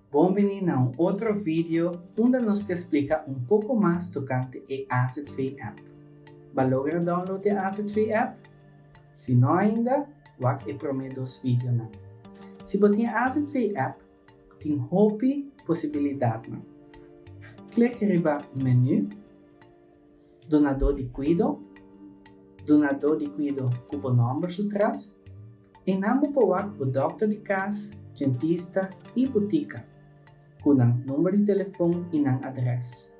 Bem-vindo a outro vídeo onde nos explica pouco mais tocante a AZV App. Valogra download a AZV App? Se não ainda, wag prometo os vídeos na. Se você tem a AZV App, tem hope possibilidade na. Clique riba menu, dunado de cuido com o nome atrás, e namo pawag o doctor de casa, dentista e botica, com o número de telefone e o adres.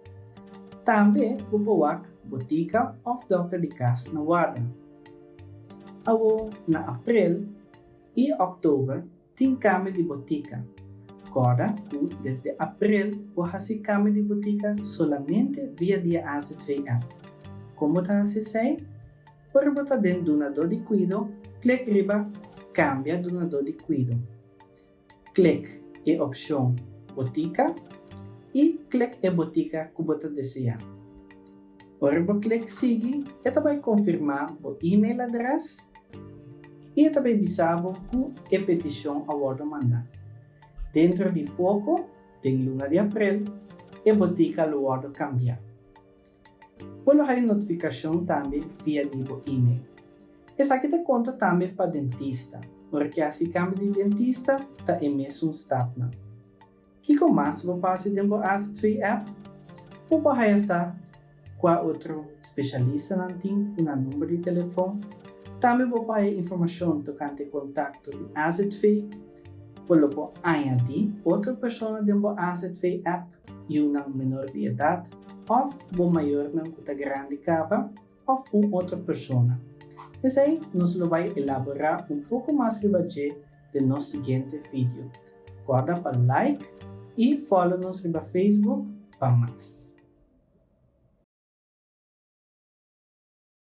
Também o pawag botica ou doctor de casa na guarda. Awo na abril e outubro tem Cambia de botica. Agora, desde abril, você cambia de botica solamente via a AZV App. Como você sei? Por botar dentro do dunado de cuido, clique riba Cambia dunado de cuido. Clique a opção botica e clique a botica que você deseja. Ora, clique seguir e também confirmar o e-mail address e também bisabo que a petição a mandar. Dentro de pouco, tem luna de abril, e botica lo cambiar. Pode ter notificação também via o e-mail. Essa aqui te conta também para dentista, porque se cambia de dentista, está em mesmo step. Que mais vou passar dentro da AZV App? Vou passar qual outro especialista não tem um número de telefone. Também vou passar informação tocante contato de AZV. Pode añadir outra pessoa dentro da AZV App e menor de idade, ou maior que grande capa, ou outra pessoa. E aí, nós vamos elaborar pouco mais de nosso seguinte vídeo. Guarda para like e follow-nos no Facebook para mais.